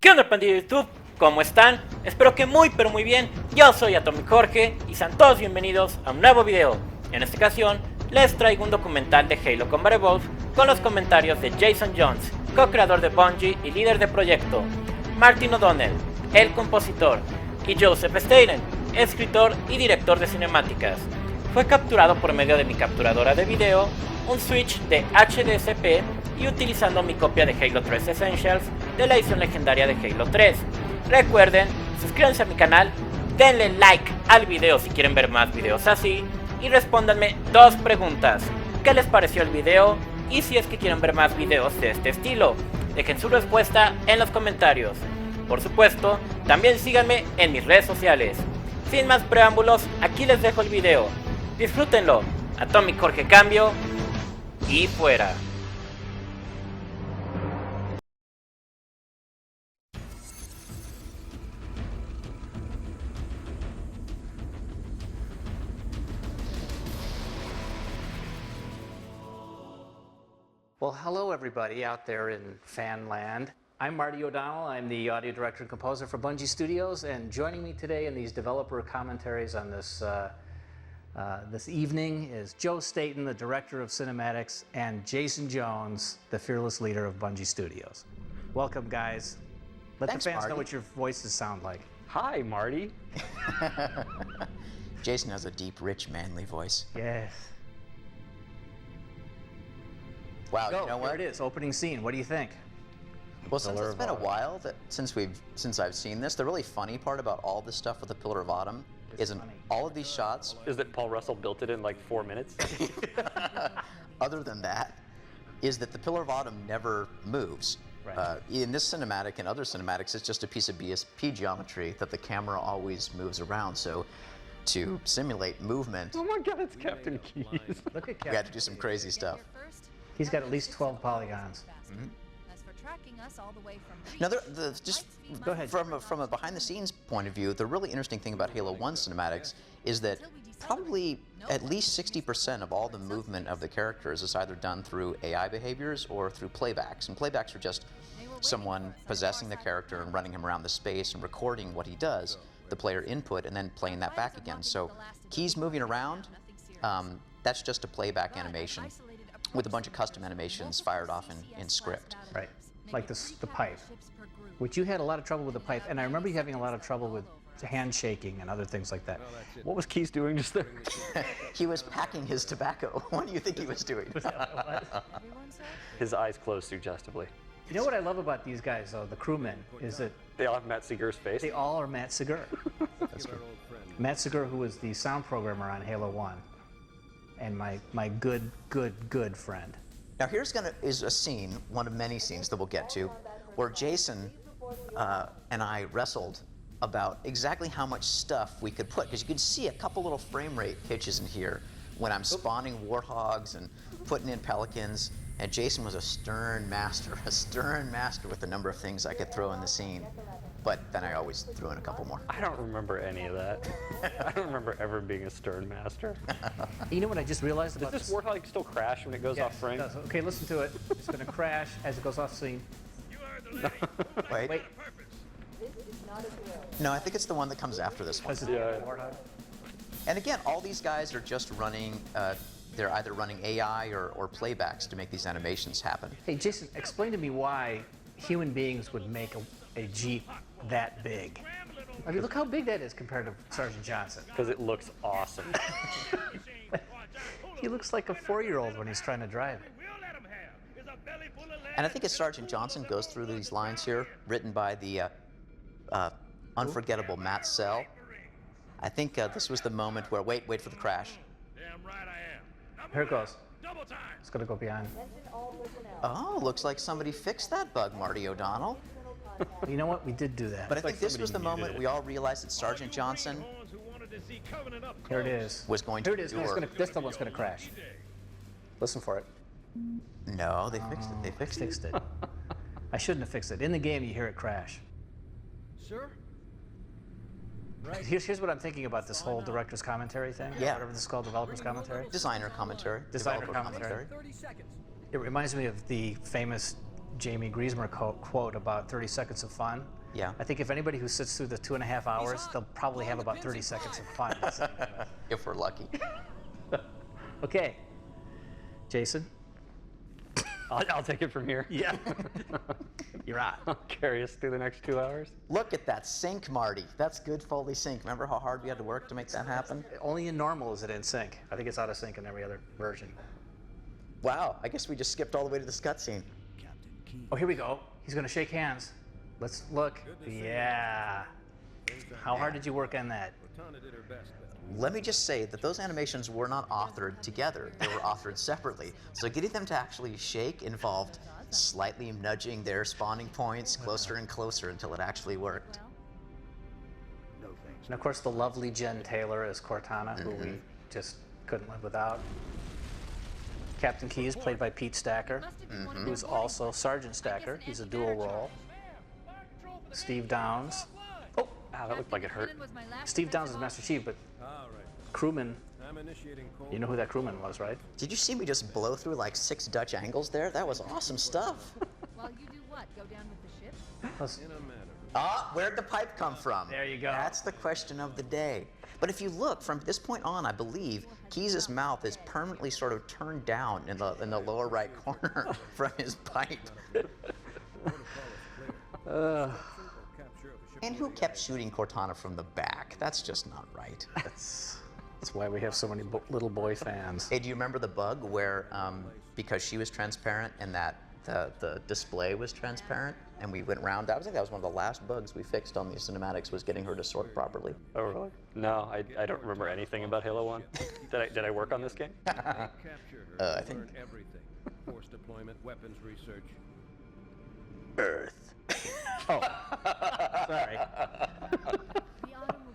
¿Qué onda, pandilla de YouTube? ¿Cómo están? Espero que muy pero muy bien. Yo soy Atomicjorge y sean todos bienvenidos a un nuevo video. En esta ocasión les traigo un documental de Halo Combat con los comentarios de Jason Jones, co-creador de Bungie y líder de proyecto, Martin O'Donnell, el compositor, y Joseph Staten, escritor y director de cinemáticas. Fue capturado por medio de mi capturadora de video, un switch de HDSP y utilizando mi copia de Halo 3 Essentials de la edición legendaria de Halo 3. Recuerden, suscríbanse a mi canal, denle like al video si quieren ver más videos así y respóndanme dos preguntas: ¿qué les pareció el video? Y si es que quieren ver más videos de este estilo, dejen su respuesta en los comentarios. Por supuesto, también síganme en mis redes sociales. Sin más preámbulos, aquí les dejo el video. Disfrútenlo. Atomicjorge cambio y fuera. Well, hello everybody out there in fan land. I'm Marty O'Donnell. I'm the audio director and composer for Bungie Studios, and joining me today in these developer commentaries on this this evening is Joe Staten, the director of cinematics, and Jason Jones, the fearless leader of Bungie Studios. Welcome, guys. Let Thanks, the fans Marty. know what your voices sound like. Hi, Marty. Jason has a deep, rich, manly voice. Yes. Wow, Go, you know there what? it is, opening scene. What do you think? Well, since it's been a while since I've seen this, the really funny part about all this stuff with the Pillar of Autumn is in funny. all of these shots, Is that Paul Russell built it in like 4 minutes? other than that, is that the Pillar of Autumn never moves. Right. In this cinematic and other cinematics, it's just a piece of BSP geometry that the camera always moves around. So to simulate movement, Oh my God, it's Captain Keys. Look at we had to do some crazy stuff. He's got at least 12 polygons. As for tracking us all the way from Now, just Go ahead. from a behind-the-scenes point of view, the really interesting thing about Halo 1 cinematics is that probably at least 60% of all the movement of the characters is either done through AI behaviors or through playbacks. And playbacks are just someone possessing the character and running him around the space and recording what he does, the player input, and then playing that back again. So keys moving around, that's just a playback animation with a bunch of custom animations fired off in script. Right, like the pipe, which you had a lot of trouble with the pipe, and I remember you having a lot of trouble with handshaking and other things like that. What was Keys doing just there? He was packing his tobacco. What do you think he was doing? His eyes closed suggestively. You know what I love about these guys, though, the crewmen, is that They all have Matt Seeger's face. they all are Matt Seeger. That's good. Matt Seeger, who was the sound programmer on Halo 1, and my good friend. Now here's is a scene, one of many scenes that we'll get to, where Jason and I wrestled about exactly how much stuff we could put, because you could see a couple little frame rate pitches in here when I'm spawning warthogs and putting in pelicans, and Jason was a stern master with the number of things I could throw in the scene. But then I always threw in a couple more. I don't remember any of that. I don't remember ever being a stern master. You know what I just realized Does about this warthog still crash when it goes off Yes, frame? it does. Okay, listen to it. It's going to crash as it goes off scene. Wait. Wait, No, I think it's the one that comes after this one. was it Yeah. the Warthog? And again, all these guys are just running, they're either running AI or playbacks to make these animations happen. Hey, Jason, explain to me why human beings would make a Jeep that big. I mean, look how big that is compared to Sergeant Johnson. Because it looks awesome. He looks like a 4-year-old when he's trying to drive it. And I think as Sergeant Johnson goes through these lines here, written by the unforgettable Matt Sell, I think this was the moment where, wait for the crash. Here it goes. It's going to go beyond. Oh, looks like somebody fixed that bug, Marty O'Donnell. You know what? We did do that. But I think this was the moment we all realized that Sergeant Johnson Here it is. was going Here to it is. No, this one's going to crash. Listen for it. No, they fixed it. They fixed it. Fixed it. I shouldn't have fixed it. In the game, you hear it crash. Sure. Here's what I'm thinking about this whole director's commentary thing. Yeah. Whatever this is called, developer's commentary. Designer commentary. Designer developer commentary. 30 seconds. It reminds me of the famous Jamie Griesmer quote about 30 seconds of fun. Yeah. I think if anybody who sits through the 2.5 hours, they'll probably have about 30 seconds of fun. If we're lucky. Okay. Jason? I'll take it from here. Yeah. You're on. I'll carry us through the next 2 hours. Look at that sync, Marty. That's good Foley sync. Remember how hard we had to work to make that happen? Only in normal is it in sync. I think it's out of sync in every other version. Wow, I guess we just skipped all the way to this cutscene. Oh, here we go. He's going to shake hands. Let's look. Yeah. How hard did you work on that? Let me just say that those animations were not authored together. They were authored separately. So getting them to actually shake involved slightly nudging their spawning points closer and closer until it actually worked. And of course, the lovely Jen Taylor as Cortana, who we just couldn't live without. Captain Keyes, played by Pete Stacker, who's also Sergeant Stacker. He's a dual role. Steve Downs. Oh, That looked like it hurt. Steve Downs is Master Chief, but crewman, you know who that crewman was, right? Did you see me just blow through like 6 Dutch angles there? That was awesome stuff. While you do what? Go down with the ship? Ah, where'd the pipe come from? There you go. That's the question of the day. But if you look, from this point on, I believe Keyes' mouth is permanently sort of turned down in the lower right corner from his pipe. And who kept shooting Cortana from the back? That's just not right. That's why we have so many little boy fans. Hey, do you remember the bug where, because she was transparent and that the display was transparent, and we went around, I think that was one of the last bugs we fixed on these cinematics, was getting her to sort properly. Oh, really? No, I don't remember anything about Halo 1. Did I work on this game? I think. Everything. Force deployment, weapons research. Earth. Oh, sorry.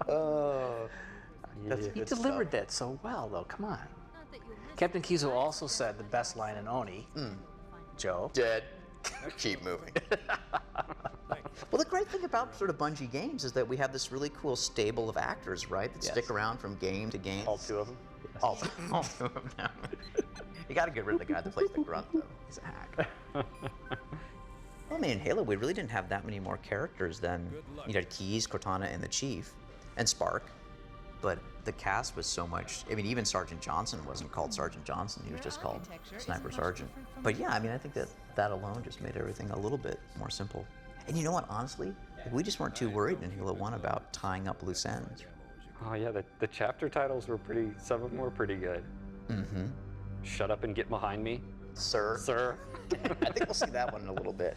Oh. That's He good delivered stuff. that so well, though. Come on. Not that you'll miss Captain Kizo also said the best line in Oni. Joe. Dead. Keep moving. Well, the great thing about sort of Bungie games is that we have this really cool stable of actors, right? That stick around from game to game. All 2 of them? All 2 of them now. You got to get rid of the guy that plays the grunt, though. He's a hack. Well, I mean, in Halo, we really didn't have that many more characters than, you had Keyes, Cortana, and the Chief, and Spark. But the cast was so much. I mean, even Sergeant Johnson wasn't called Sergeant Johnson. He was just called Sniper Sergeant. But yeah, I mean, I think that alone just made everything a little bit more simple. And you know what, honestly? We just weren't too worried in Halo 1 about tying up loose ends. Oh yeah, the chapter titles were some of them were pretty good. Mm-hmm. Shut up and get behind me, Sir. sir. I think we'll see that one in a little bit.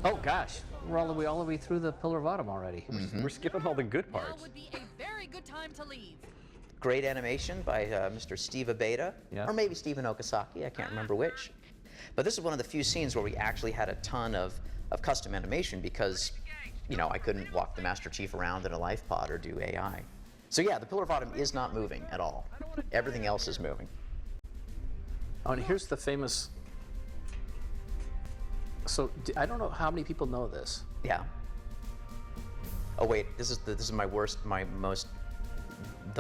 Oh gosh, we're all the way through the Pillar of Autumn already. We're skipping all the good Now parts. would be a very good time to leave. Great animation by Mr. Steve Abeda, Yeah. or maybe Stephen Okazaki, I can't remember which. But this is one of the few scenes where we actually had a ton of custom animation because, you know, I couldn't walk the Master Chief around in a life pod or do AI. So yeah, the Pillar of Autumn is not moving at all. Everything else is moving. Oh, and here's the famous. So I don't know how many people know this. Yeah. Oh wait, this is the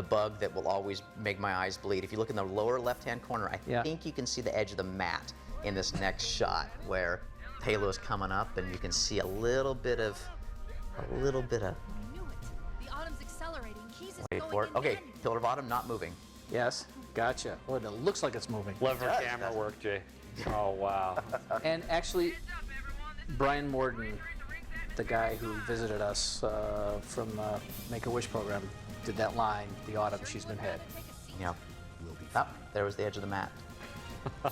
bug that will always make my eyes bleed. If you look in the lower left-hand corner, I think you can see the edge of the mat in this next shot where Halo's coming up, and you can see a little bit of. I knew it. The autumn's accelerating. Keys is Wait going for it. in Okay, manual. Pillar of Autumn not moving. Yes, gotcha. Well, it looks like it's moving. Clever does, camera doesn't it? work, Jay. Oh wow. And actually, Brian Morden, the guy who visited us from the Make-A-Wish program, did that line, "The autumn she's been hit." Yeah. Oh, there was the edge of the mat.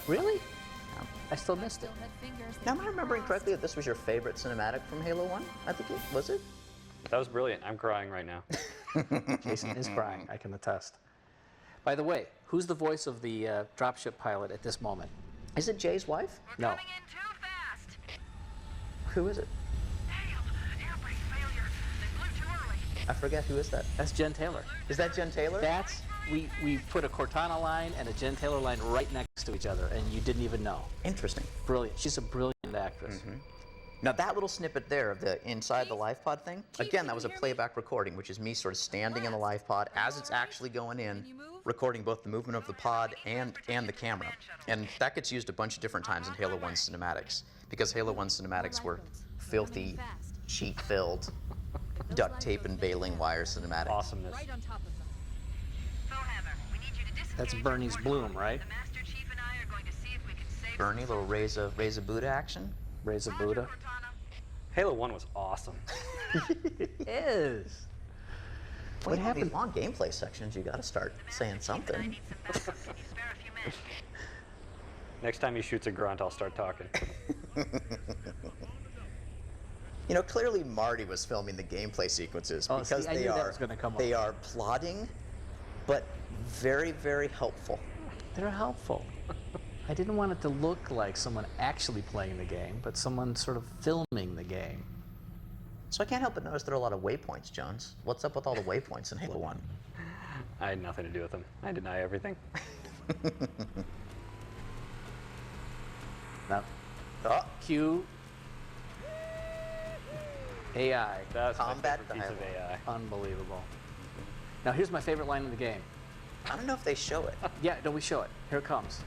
Really? Yeah. I still missed it. Still had fingers that Now, am I could remembering cross. correctly that this was your favorite cinematic from Halo 1? I think it was it? That was brilliant. I'm crying right now. Jason is crying, I can attest. By the way, who's the voice of the dropship pilot at this moment? Is it Jay's wife? No. Coming in too fast. Who is it? Failed. Airbrake failure. They blew too early. I forget who is that. That's Jen Taylor. Is that Jen Taylor? That's, we put a Cortana line and a Jen Taylor line right next to each other, and you didn't even know. Interesting. Brilliant. She's a brilliant actress. Now that little snippet there of the inside the life pod thing, again, that was a playback recording, which is me sort of standing in the life pod as it's actually going in, recording both the movement of the pod and the camera. And that gets used a bunch of different times in Halo 1 cinematics. because Halo 1 cinematics were filthy, cheat-filled, duct tape and baling wire cinematics. Awesomeness. Right on top of them. Foehammer, we need you to disengage That's from Bernie's Orgulloso. Bloom, right? The Master Chief and I are going to see if we can save Bernie, little raise a Buddha action. Raise a Roger, Buddha. Cortana. Halo 1 was awesome. It is. What happened? These long gameplay sections, you got to start saying I something. need some backup. Can you spare a few minutes? Next time he shoots a grunt, I'll start talking. You know, clearly Marty was filming the gameplay sequences Oh, because see, I they knew that are was gonna come up. they are plodding, but very, very helpful. They're helpful. I didn't want it to look like someone actually playing the game, but someone sort of filming the game. So I can't help but notice there are a lot of waypoints, Jones. What's up with all the waypoints in Halo 1? I had nothing to do with them. I deny everything. Now, Oh, Q AI. That's Combat my favorite piece of dialogue. AI. Unbelievable. Now here's my favorite line in the game. I don't know if they show it. Yeah, don't we show it? Here it comes.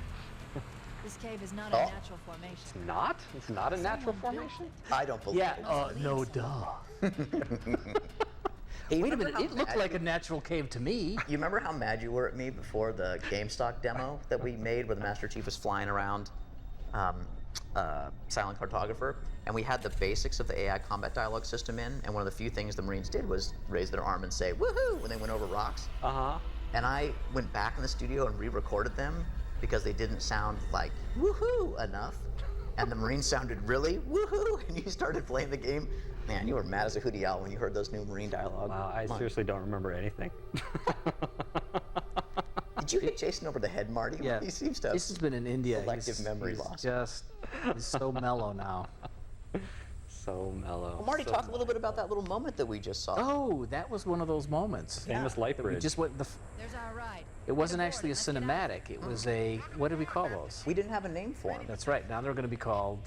This cave is not Oh. a natural formation. Not? It's not a natural formation? I don't believe Yeah, it. no duh. Hey, you Wait a remember minute, how it looked mad like a you- natural cave to me. You remember how mad you were at me before the GameStop demo that we made where the Master Chief was flying around Silent Cartographer? And we had the basics of the AI combat dialogue system in, and one of the few things the Marines did was raise their arm and say, woohoo, when they went over rocks. Uh-huh. And I went back in the studio and re-recorded them because they didn't sound like woohoo enough. And the Marines sounded really woohoo, and you started playing the game. Man, you were mad as a hootie owl when you heard those new Marine dialogue. Wow, I seriously don't remember anything. Did you hit Jason over the head, Marty? Yeah. He seems to have This has been in India. selective memory he's loss. He's so mellow now. So mellow. Well, Marty, so talk a little bit about that little moment that we just saw. Oh, that was one of those moments. Famous light That we bridge. just went. There's our ride. It wasn't actually a cinematic. It was a. What did we call those? We didn't have a name for them. That's right. Now they're going to be called.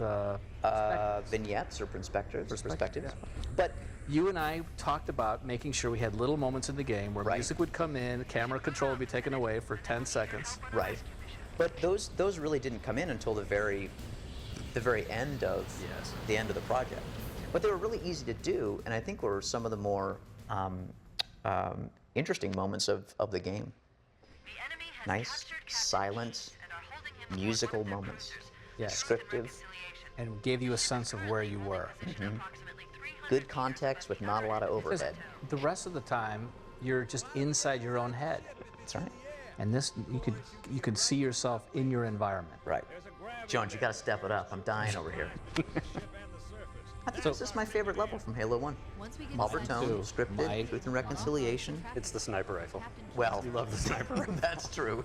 Vignettes or perspectives. Yeah. But You and I talked about making sure we had little moments in the game where Right. music would come in, camera control would be taken away for 10 seconds. right. But those really didn't come in until the very end of Yes. the end of the project. But they were really easy to do, and I think were some of the more interesting moments of the game. The enemy has Nice, captured Captain silent, Peace and are holding him before musical one of their moments. cruisers. Yes. Descriptive, Reconciliation. And gave you a sense of where you were. Position approximately 300 good context with not a lot of Because overhead. the rest of the time, you're just inside your own head. That's right. And this, you could see yourself in your environment. Right. Jones, you got to step it up. I'm dying over here. I think this is my favorite level from Halo 1. Once we get Malvern inside Tone, Too. scripted, My- truth and reconciliation. It's the sniper rifle. Well, you love the sniper. That's true.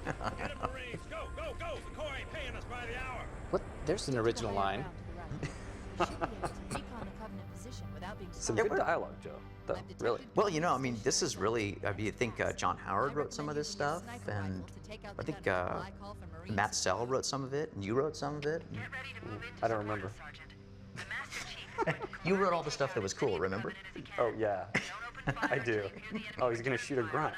Marines, go, go, go! The Corps ain't paying us by the hour. What? There's an original line. You should be able to recon the Covenant position without being Some spotted. good dialogue, Joe. Though, really. Well, you know, I mean, this is really, I mean, I think John Howard wrote some of this stuff, and I think Matt Sell wrote some of it, and you wrote some of it. Get ready to move into I don't support remember. us, Sergeant. The Master Chief. You wrote all the stuff that was cool, remember? Oh, yeah. Don't open fire I do. until you clear the enemy Oh, he's gonna shoot a grunt.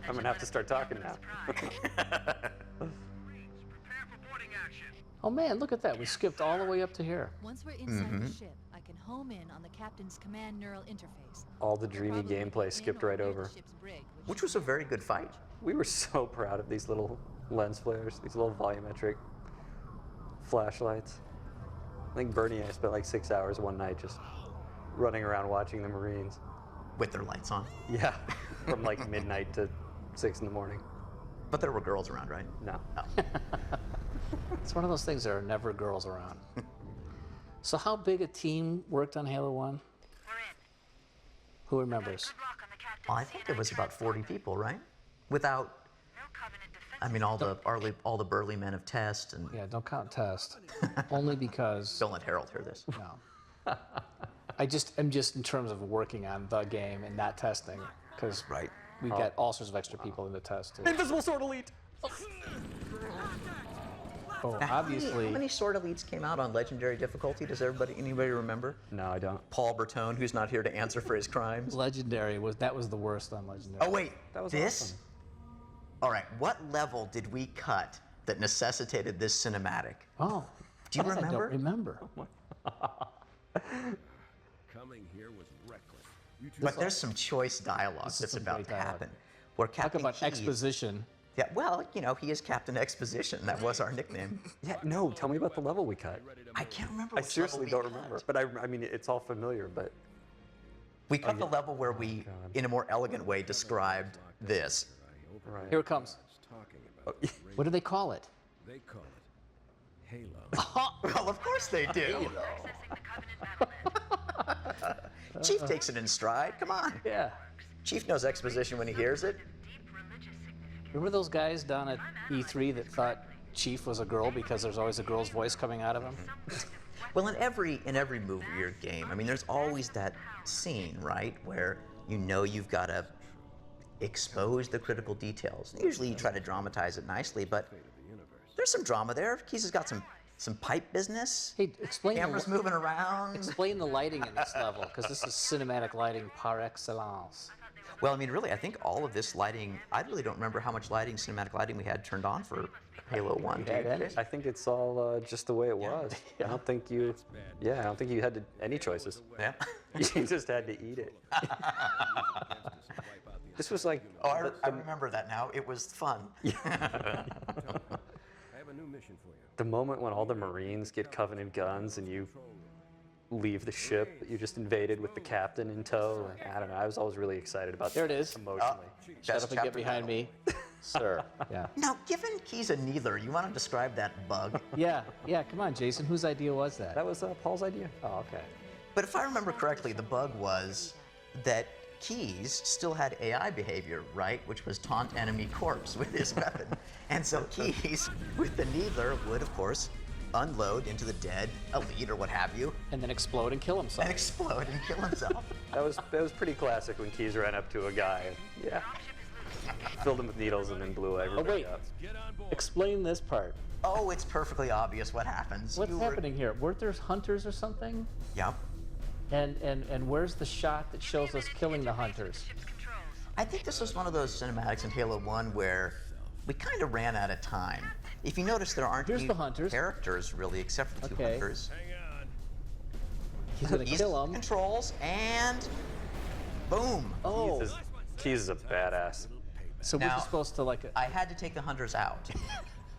I'm gonna have to start talking now. Marines, prepare for boarding action. Oh man, look at that. We skipped all the way up to here. Once we're inside the ship, I can home in on the captain's command neural interface. All the dreamy Probably gameplay in skipped or right near the over. ship's brig, Which was a very good fight. We were so proud of these little lens flares, these little volumetric flashlights. I think Bernie and I spent like 6 hours one night just running around watching the Marines. With their lights on. Yeah, from like midnight to 6 in the morning. But there were girls around, right? No. Oh. It's one of those things, there are never girls around. So how big a team worked on Halo 1? We're in. Who remembers? Good luck on the captain's Well, I think there was about 40 people, right? Without, No Covenant defense. I mean, all the burly men of Test, and Yeah, don't count test. Only because, don't let Harold hear this. no. I'm just in terms of working on the game and not testing, because Right. we got all sorts of extra people in the test too. Invisible Sword Elite! Oh, How obviously. many sword elites came out on legendary difficulty? Does anybody remember? No, I don't. Paul Bertone, who's not here to answer for his crimes. Legendary was the worst on Legendary. Oh wait, That was this? awesome. All right, what level did we cut that necessitated this cinematic? Oh, Do you I remember? don't remember. Coming here was reckless. You two But there's some choice dialogue This is that's some about great to dialogue. happen. Where Talk Captain about Keyes, exposition. Yeah, well, you know, he is Captain Exposition. That was our nickname. Yeah, no, tell me about the level we cut. I can't remember I which seriously level don't we remember, cut. but I mean, it's all familiar, but We cut the level where we, God. in a more elegant way, described this. right. Here it comes. talking Oh, about. What do they call it? They call it Halo. Well, of course they do. Accessing the Covenant Battle Net. Chief takes it in stride. Come on. Yeah. Chief knows exposition when he hears it. Deep religious significance. Remember those guys down at E3 that thought Chief was a girl because there's always a girl's voice coming out of him? Well, in every movie or game, I mean, there's always that scene, right, where you know you've got to expose the critical details. Usually you try to dramatize it nicely, but there's some drama there. Keyes has got some pipe business. Hey, explain Cameras the, moving around. explain the lighting in this level, because this is cinematic lighting par excellence. Well, I mean, really, I think all of this lighting, I really don't remember how much lighting, cinematic lighting we had turned on for Halo 1. had any? I think it's all just the way it was. I don't think you, I don't think you had any choices. Yeah. You just had to eat it. This was like, Oh, I remember that now. It was fun. I have a new mission for you. the moment when all the Marines get Covenant guns and you leave the ship that you just invaded with the captain in tow. And I don't know. I was always really excited about There it that is. emotionally. Shut Best up and get chapter behind title. me, sir. Yeah. Now, given Keyes a neither, you want to describe that bug? Yeah, yeah, come on, Jason. Whose idea was that? That was Paul's idea. Oh, okay. But if I remember correctly, the bug was that Keyes still had AI behavior, right? Which was taunt enemy corpse with his weapon. And so Keyes, with the neither, would, of course, unload into the dead elite or what have you, And then explode and kill himself. and explode and kill himself. That was pretty classic when Keyes ran up to a guy and filled him with needles and then blew Oh, everybody wait. up. Explain this part. Oh, it's perfectly obvious what happens. What's You were- happening here? Weren't there hunters or something? Yep. And where's the shot that shows us killing the hunters? Ship's controls. I think this was one of those cinematics in Halo 1 where we kind of ran out of time. If you notice, there aren't Here's any the hunters. characters, really, except for the two Okay. hunters. Hang on. He's gonna He's kill him. controls, and boom. Oh, Keyes is a badass. so we're Now, just supposed to like. I had to take the hunters out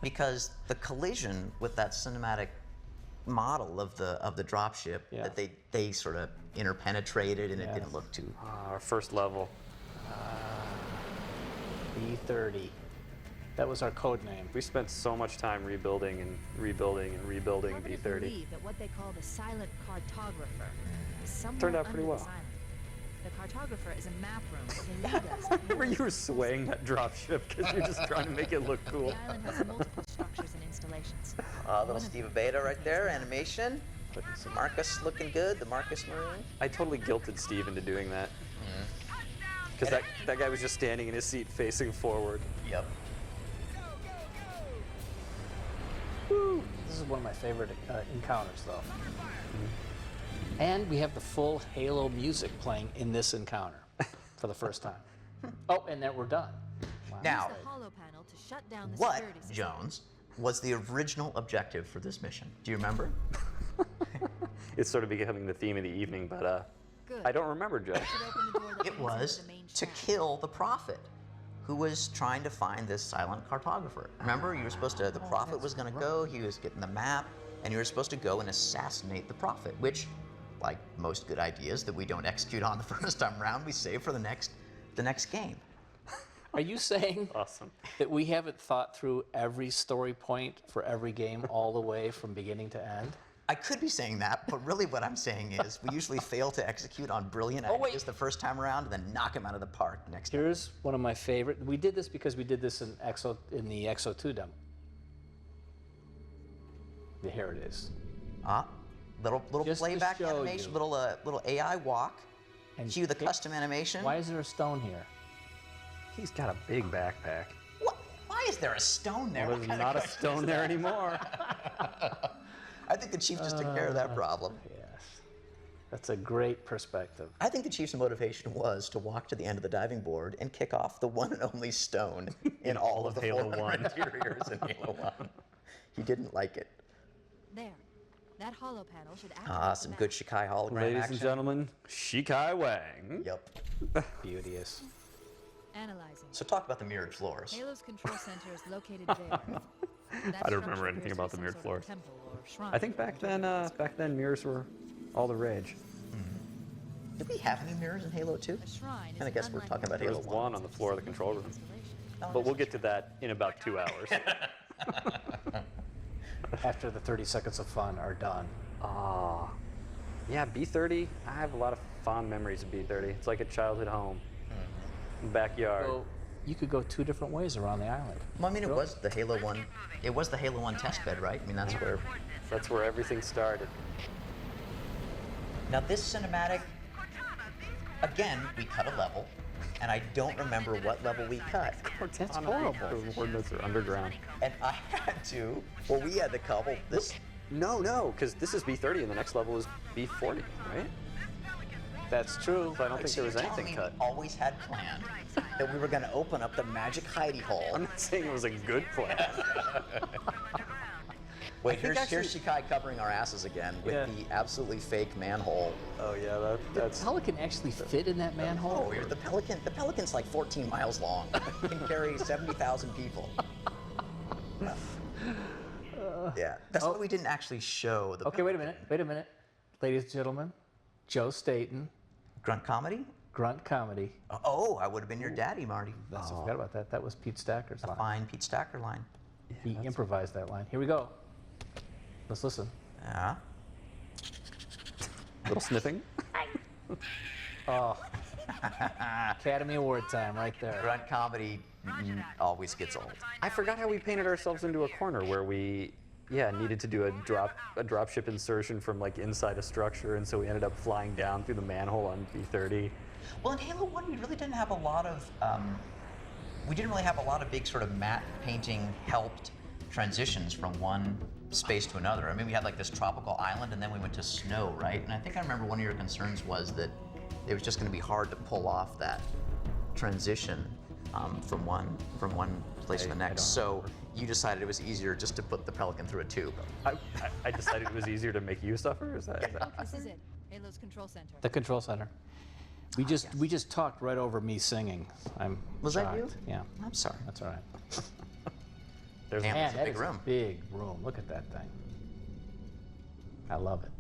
because the collision with that cinematic model of the dropship, Yeah. that they sort of interpenetrated and it Yes. didn't look too. Our first level. B30. That was our code name. We spent so much time rebuilding and rebuilding and rebuilding Covenant B30. believe that what they call the silent cartographer is somewhere Turned out pretty under well. this island. The cartographer is a map room that can lead us. to Remember you were north, swaying that dropship because you're just trying to make it look cool. The island has multiple structures and installations. Little Steve Beta right there, animation. Marcus looking good, the Marcus Marine. I totally guilted Steve into doing that. Because that guy was just standing in his seat facing forward. Yep. This is one of my favorite encounters, though. And we have the full Halo music playing in this encounter for the first time. Oh, and then we're done. Wow. Now, Use the hollow panel to shut down the what, security system. Jones, was the original objective for this mission? Do you remember? It's sort of becoming the theme of the evening, but Good. I don't remember, Joe. Should open the door that It leads into was the main to shaft. kill the Prophet, who was trying to find this silent cartographer. Remember, you were supposed to, the Prophet was going to go, he was getting the map, and you were supposed to go and assassinate the Prophet, which, like most good ideas that we don't execute on the first time around, we save for the next game. Are you saying Awesome. that we haven't thought through every story point for every game all the way from beginning to end? I could be saying that, but really what I'm saying is we usually fail to execute on brilliant Oh, wait. ideas the first time around and then knock them out of the park next time. Here's one of my favorite. We did this because we did this in the Exo 2 demo. Yeah, here it is. Little Just to playback show animation, you. little AI walk. And Cue the it- custom animation. Why is there a stone here? He's got a big backpack. Why is there a stone there? Well, What there's kind of not a question stone is there that? anymore. I think the chief just took care of that problem. Yes. That's a great perspective. I think the chief's motivation was to walk to the end of the diving board and kick off the one and only stone in all of the Halo 400 1. interiors in Halo 1. He didn't like it. There. That hollow panel should activate Ah, the some map. good Shikai hologram Ladies action. and gentlemen, Shikai Wang. Yep. Beauteous. Analyzing. So talk about the mirrored floors. Halo's control center is located there. That I don't remember structure anything appears about to the be mirrored some sort floors. of temple or shrine I think for back then mirrors were all the rage. Did we have any mirrors in Halo 2? A shrine is And I guess we're unlike talking about There Halo was 1. one on the floor of the control room. installation. But we'll get to that in about 2 hours. After the 30 seconds of fun are done. Ah. Yeah, B30. I have a lot of fond memories of B30. It's like a childhood home. Backyard. So you could go 2 different ways around the island. Well, I mean, it was the Halo 1. It was the Halo 1 test bed, right? I mean, That's where everything started. Now this cinematic, again, we cut a level, and I don't remember what level we cut. That's horrible. The coordinates are underground. And I had to, well, we had to couple this. No, because this is B30 and the next level is B40, right? That's true. So I don't think So there was you're telling anything me cut. we always had planned that we were going to open up the magic hidey hole. I'm not saying it was a good plan. Wait, think here's Shikai covering our asses again with Yeah. the absolutely fake manhole. Oh yeah, that's. Pelican actually fit in that manhole? Oh, the Pelican's like 14 miles long. It can carry 70,000 people. Yeah, that's why we didn't actually show the. Okay, wait a minute. Ladies and gentlemen, Joe Staten, Grunt comedy? Grunt Comedy. Oh, I would have been your daddy, Marty. I forgot about that. That was Pete Stacker's A line. fine Pete Stacker line. He improvised that line. Here we go. Let's listen. Yeah. Little sniffing. Academy Award time right there. Grunt comedy always gets old. I forgot how we painted ourselves into a corner where we, needed to do a dropship insertion from like inside a structure, and so we ended up flying down through the manhole on B30. Well, in Halo 1, we really didn't have a lot of, big sort of matte painting helped transitions from one space to another. I mean, we had like this tropical island, and then we went to snow, right? And I think I remember one of your concerns was that it was just going to be hard to pull off that transition from one place to the next. So you decided it was easier just to put the Pelican through a tube. I decided it was easier to make you suffer. Is that? This is it. Halo's control center. The control center. We just talked right over me singing. Was that you? shocked. Yeah. I'm sorry. That's all right. There's Damn. Man, It's a that big is room. a big room. Look at that thing. I love it.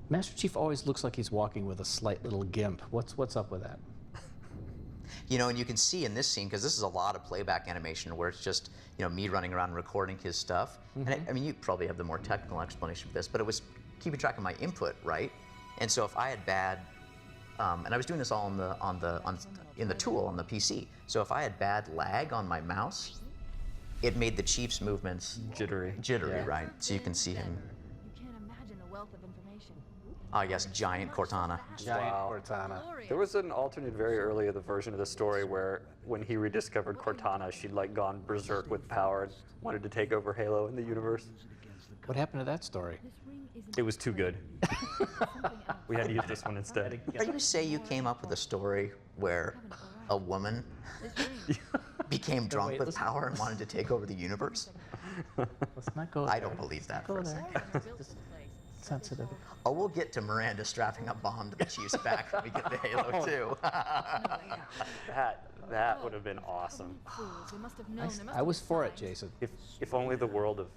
Master Chief always looks like he's walking with a slight little gimp. What's up with that? You know, and you can see in this scene, because this is a lot of playback animation where it's just, me running around recording his stuff. And I mean, you probably have the more technical explanation for this, but it was keeping track of my input, right? And so if I had bad, and I was doing this all in the tool on the PC. So if I had bad lag on my mouse, it made the Chief's movements jittery. Yeah. right? So you can see him. You can't imagine the wealth of information. Ah, yes, giant Cortana. Giant Wow. Cortana. There was an alternate very early of the version of the story where when he rediscovered Cortana, she'd like gone berserk with power and wanted to take over Halo in the universe. What happened to that story? This ring isn't It was too good. something else. We had to use this one instead. Are you saying you came up with a story where a woman This ring. became drunk wait, with listen. power and wanted to take over the universe? Let's not go I there. don't believe that Go for a there. second. Sensitive. Oh, we'll get to Miranda strapping a bomb to the Chief's back when we get to Halo 2. That would have been awesome. Fools, they must have known. There must I have was been for it, signs. Jason. If only the world of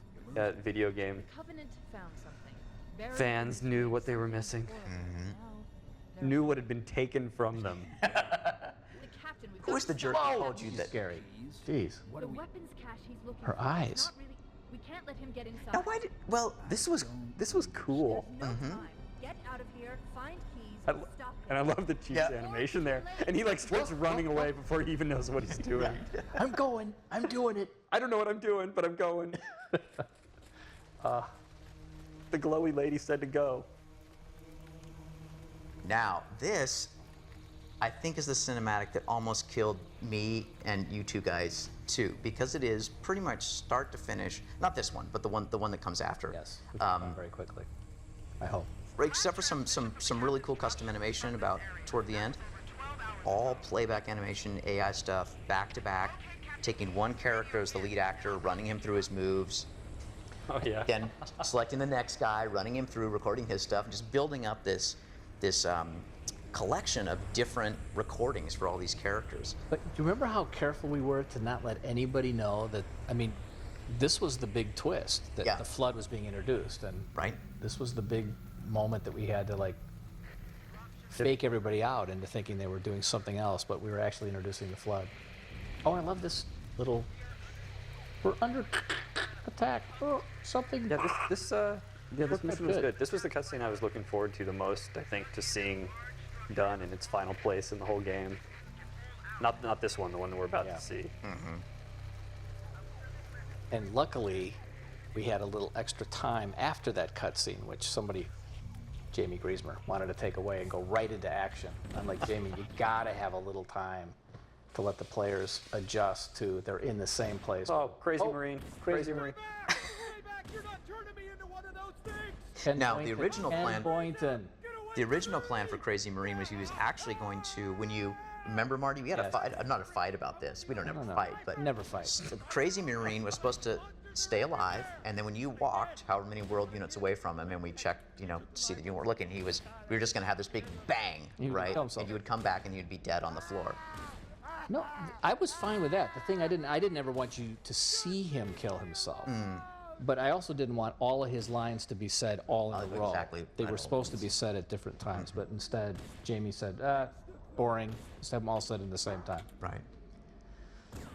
video game Covenant found something. Buried fans in knew space. what they were missing, Now, they're- knew what had been taken from them. The captain, we've Who got is the to jerk stop who him. told you that? Scary. Jeez. The weapons cache he's looking Her for. eyes. It's not really, we can't let him get inside. Now, why did? Well, This was cool. There's no time. Get out of here. Find keys. I and stop And I him. love the Chief's Yeah. animation there. And he like starts running away before he even knows what he's doing. I'm going. I'm doing it. I don't know what I'm doing, but I'm going. The glowy lady said to go. Now, this, I think, is the cinematic that almost killed me and you two guys too, because it is pretty much start to finish. Not this one, but the one that comes after. Yes. We can go very quickly. I hope. Right, except for some really cool custom animation about toward the end. All playback animation, AI stuff, back to back, taking one character as the lead actor, running him through his moves. Oh yeah. Again, selecting the next guy, running him through, recording his stuff, and just building up this collection of different recordings for all these characters. But do you remember how careful we were to not let anybody know that, I mean, this was the big twist, that Yeah. the flood was being introduced, and Right. this was the big moment that we had to like fake everybody out into thinking they were doing something else, but we were actually introducing the flood. Oh, I love this little, we're under attack, oh, something. Yeah, this mission was good. good. This was the cutscene I was looking forward to the most, I think, to seeing done in its final place in the whole game. Not this one, the one that we're about to see. And luckily, we had a little extra time after that cutscene, which somebody, Jamie Griesmer, wanted to take away and go right into action. I'm like, Jamie, you gotta have a little time to let the players adjust to they're in the same place. Oh, crazy Oh, Marine. crazy Marine. You're not turning me into one of those things! Ken Now, the Boynton, original Ken plan- Boynton. The original plan for Crazy Marine was he was actually going to, when you remember, Marty, we had a Yes. fight. Not a fight about this. We don't ever No. fight, but Never fight. Crazy Marine was supposed to stay alive, and then when you walked however many world units away from him, and we checked, to see that you weren't looking, we were just going to have this big bang, He would right? kill himself. And you would come back and you'd be dead on the floor. No, I was fine with that. The thing I didn't ever want you to see him kill himself. But I also didn't want all of his lines to be said all in a row. exactly. They I were know. supposed to be said at different times, but instead, Jamie said, boring. Just have them all said at the same time. Right.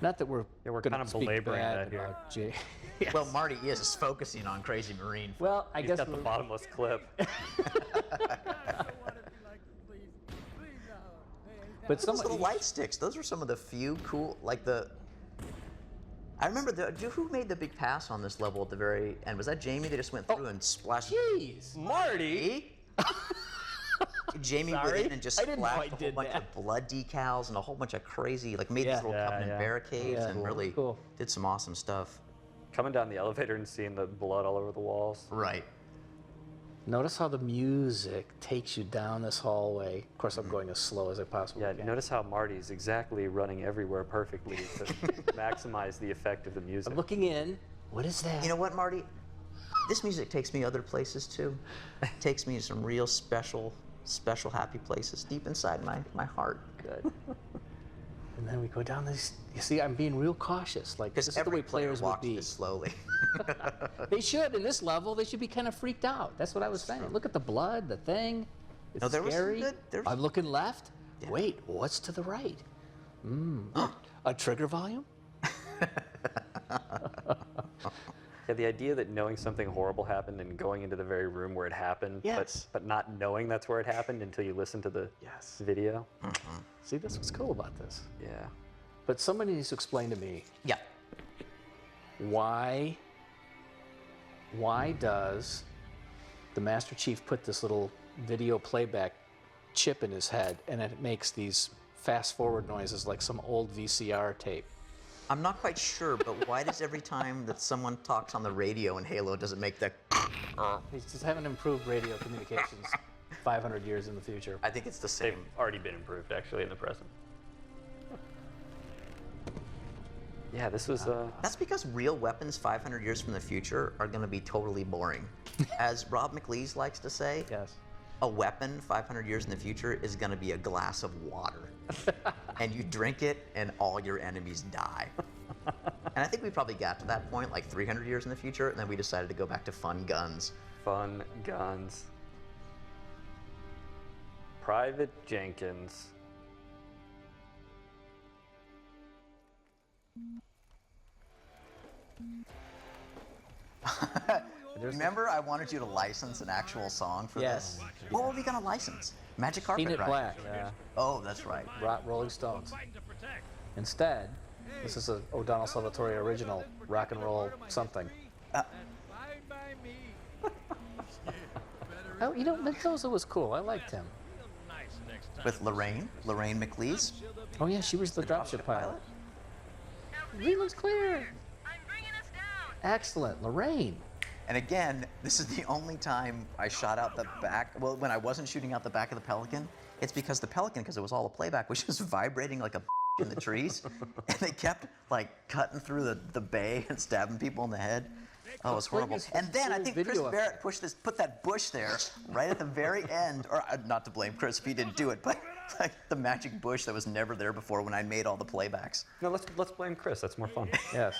Not that we're Yeah, we're gonna kind of speak belaboring bad that here. about Jay. Yes. Well, Marty is focusing on Crazy Marine. Well, I He's guess got the we're- bottomless clip. but Those little somebody, light sticks, those are some of the few cool, I remember, who made the big pass on this level at the very end? Was that Jamie? They just went through and splashed. jeez. Marty! Jamie went Sorry. in and just I didn't know I splashed a whole did bunch that. of blood decals and a whole bunch of crazy, made Yeah. these little Yeah, covenant yeah. barricades Yeah, and cool. really Cool. did some awesome stuff. Coming down the elevator and seeing the blood all over the walls. Right. Notice how the music takes you down this hallway. Of course, I'm going as slow as I possibly Yeah, can. notice how Marty's exactly running everywhere perfectly to maximize the effect of the music. I'm looking in. What is that? You know what, Marty? This music takes me other places too. Takes me to some real special happy places deep inside my heart. Good. And then we go down this. You see, I'm being real cautious. Like this Because is the every way players would walks be. this slowly. They should. In this level, they should be kind of freaked out. That's what I was saying. Look at the blood, the thing. It's No, there was some scary. good- there was- I'm looking left. Wait, what's to the right? A trigger volume? Yeah, the idea that knowing something horrible happened and going into the very room where it happened, Yes. but not knowing that's where it happened until you listen to the Yes. video. See, that's what's cool about this. Yeah. But somebody needs to explain to me Yeah. why does the Master Chief put this little video playback chip in his head and it makes these fast forward noises like some old VCR tape? I'm not quite sure, but why does every time that someone talks on the radio in Halo does it make that? He's just haven't improved radio communications 500 years in the future. I think it's the They've same. already been improved, actually, in the present. Yeah, this was, That's because real weapons 500 years from the future are going to be totally boring. As Rob McLeese likes to say, Yes. a weapon 500 years in the future is going to be a glass of water. And you drink it and all your enemies die. And I think we probably got to that point like 300 years in the future, and then we decided to go back to fun guns. fun guns. Private Jenkins. Remember, I wanted you to license an actual song for Yes. this? What were we going to license? Magic Carpet, Paint It right? Black. Yeah. Oh, that's right. Rolling Stones. Fighting to protect. Instead, this is a O'Donnell Salvatore original rock and roll something. Fine by me. Oh, you know, Mendoza was cool. I liked him. Nice next time. With Lorraine McLeese. Oh yeah, she was the dropship pilot. Leland's clear. I'm bringing us down. Excellent, Lorraine. And again, this is the only time I shot out the back. Well, when I wasn't shooting out the back of the Pelican, it's because the Pelican, because it was all a playback, was just vibrating like a in the trees. And they kept like cutting through the bay and stabbing people in the head. Oh, it's horrible. And then I think Chris Barrett put that bush there right at the very end, or not to blame Chris if he didn't do it, but like the magic bush that was never there before when I made all the playbacks. No, let's blame Chris. That's more fun. Yes.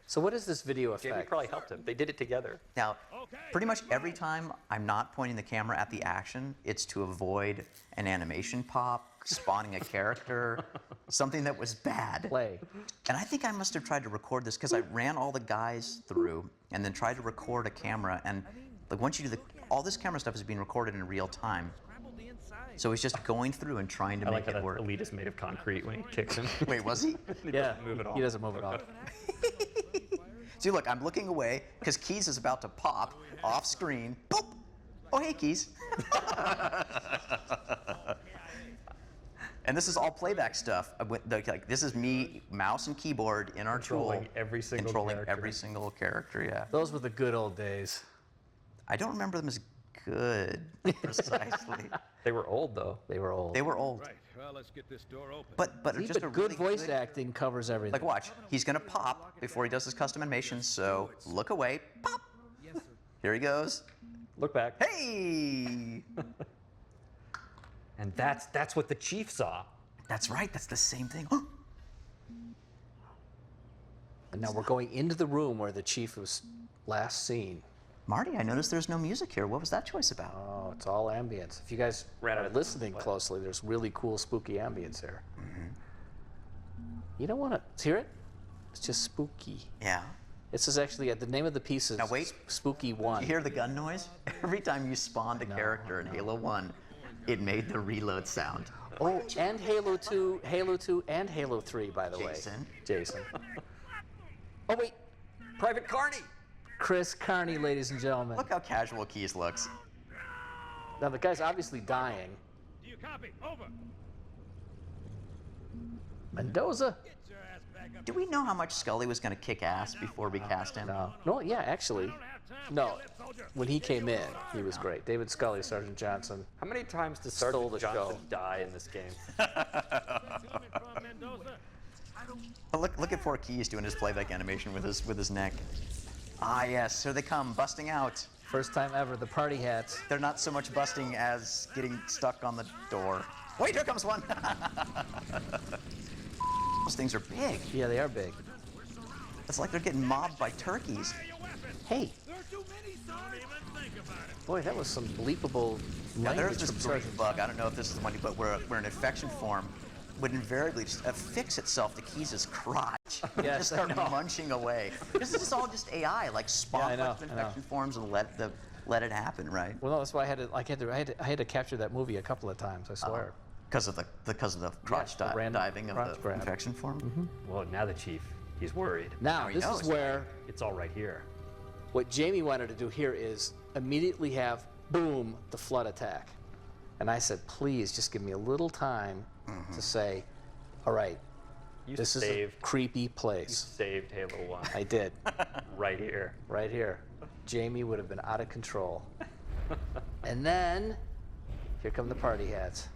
So what is this video Jamie effect? probably helped him. They did it together. Now, pretty much every time I'm not pointing the camera at the action, it's to avoid an animation pop, spawning a character, something that was bad. Play. And I think I must have tried to record this because I ran all the guys through and then tried to record a camera. And like once you do all this camera stuff is being recorded in real time. So he's just going through and trying to make it work. Elite is made of concrete when he kicks him. Wait, was he? Yeah, move it all. he doesn't move it all. See, look, I'm looking away because Keys is about to pop off screen. Boop! Oh, hey, Keys. And this is all playback stuff. Like this is me, mouse and keyboard in our Controlling tool, every single controlling character. every single character. Yeah. Those were the good old days. I don't remember them as good precisely. They were old though. They were old. They were old. Right, well, let's get this door open. But See, just but a good really voice acting covers everything. Like watch, he's gonna pop before he does his custom animation. So look away, pop. Here he goes. Look back. Hey! And that's what the chief saw. That's right. That's the same thing. And now we're going into the room where the chief was last seen. Marty, I noticed there's no music here. What was that choice about? Oh, it's all ambience. If you guys are listening closely, there's really cool, spooky ambience here. You don't want to hear it? It's just spooky. Yeah. This is actually the name of the piece is Now wait. Spooky 1. You hear the gun noise? Every time you spawned a character in Halo 1, it made the reload sound. Oh, and Halo 2, and Halo 3, by the way. Jason. Oh, wait. Private Carney. Chris Carney, ladies and gentlemen. Look how casual Keys looks. Now, the guy's obviously dying. Do you copy? Over. Mendoza? Get your ass back up. Do we know how much Scully was going to kick ass before we cast him? No, yeah, actually. No, when he came in, he was great. David Scully, Sergeant Johnson. How many times does Stole the Sergeant Johnson show. die in this game? Look at poor Keys doing his playback animation with his neck. Ah, yes, here they come, busting out. First time ever, the party hats. They're not so much busting as getting stuck on the door. Wait, here comes one. Those things are big. Yeah, they are big. It's like they're getting mobbed by turkeys. Hey, boy, that was some bleepable Now, there's language this from great Sergeant. bug. I don't know if this is the one, but where an infection form would invariably just affix itself to Keys' crotch. Yes, just start I know. munching away. This is all just AI, like spawn I know, bunch of infection forms and let it happen, right? Well, no, that's why I had to capture that movie a couple of times. I swear. Because of the crotch the random diving of crotch the grab. infection form. Well, now the chief, he's worried. Now, he this knows. is where It's all right here. what Jamie wanted to do here is immediately have boom the flood attack, and I said, please just give me a little time to say, all right, You this is a saved, creepy you place. saved Halo 1 I did, right here. right here. Jamie would have been out of control. And then here come the party hats.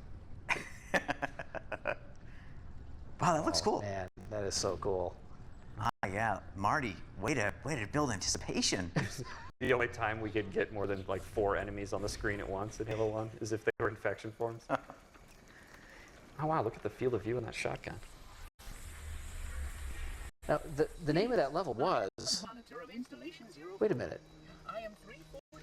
Wow, that looks cool. Man, that is so cool. Ah, yeah, Marty, way to build anticipation. The only time we could get more than like 4 enemies on the screen at once in Halo 1 is if they were infection forms. Oh wow, look at the field of view in that shotgun. Now, the name of that level was. Wait a minute.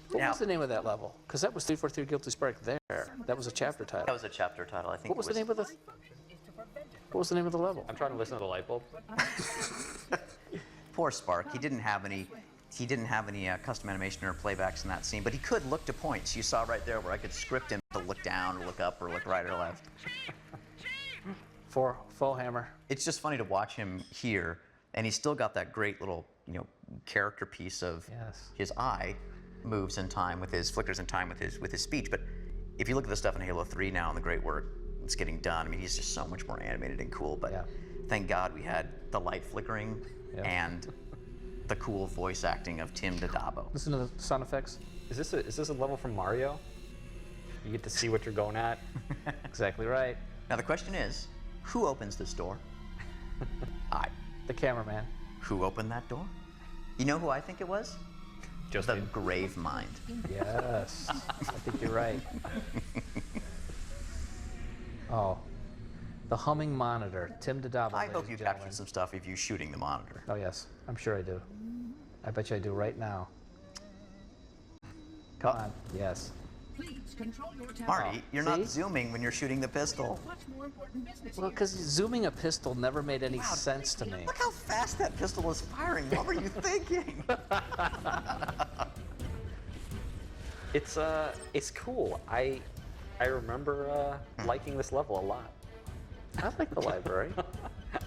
What Now- was the name of that level? Because that was 343 Guilty Spark there. That was a chapter title. That was a chapter title, I think. What was the name of the? What was the name of the level? I'm trying to listen to the light bulb. Poor Spark. He didn't have any custom animation or playbacks in that scene, but he could look to points. You saw right there where I could script him to look down or look up or look right or left. For Faux Hammer. It's just funny to watch him here, and he's still got that great little, character piece of Yes. his eye moves in time with his flickers in time with his speech. But if you look at the stuff in Halo 3 now and the great work that's getting done, I mean, he's just so much more animated and cool. But Yeah. thank God we had the light flickering Yeah. and the cool voice acting of Tim Dadabo. Listen to the sound effects. Is this a level from Mario? You get to see what you're going at. Exactly right. Now the question is, who opens this door? I. The cameraman. Who opened that door? You know who I think it was? Just The Grave Mind. Yes, I think you're right. Oh, the humming monitor. Tim Dodaba. I ladies hope and you gentlemen. captured some stuff of you shooting the monitor. Oh yes, I'm sure I do. I bet you I do right now. Come on. Yes. Please control your temper. Marty, you're not See? zooming when you're shooting the pistol. Much more important business Well, here. because zooming a pistol never made any sense to me. Look how fast that pistol was firing. What were you thinking? It's cool. I remember liking this level a lot. I like the library.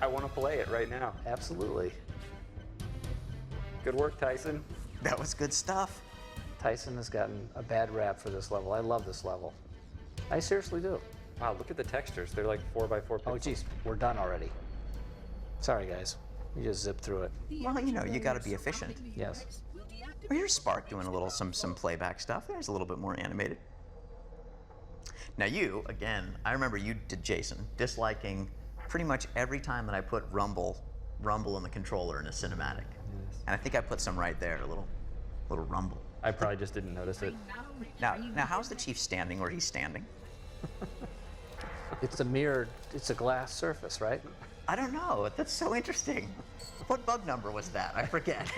I want to play it right now. Absolutely. Good work, Tyson. That was good stuff. Tyson has gotten a bad rap for this level. I love this level. I seriously do. Wow, look at the textures. They're like 4x4 pixels. Oh, geez, we're done already. Sorry, guys. We just zipped through it. Well, you know, you got to be efficient. Yes. Well, here's Spark doing a little some playback stuff. There's a little bit more animated. Now you, again, I remember you did Jason disliking pretty much every time that I put rumble in the controller in a cinematic. Yes. And I think I put some right there, a little rumble. I probably just didn't notice it. Now how's the Chief standing where he's standing? It's a mirrored, it's a glass surface, right? I don't know. That's so interesting. What bug number was that? I forget.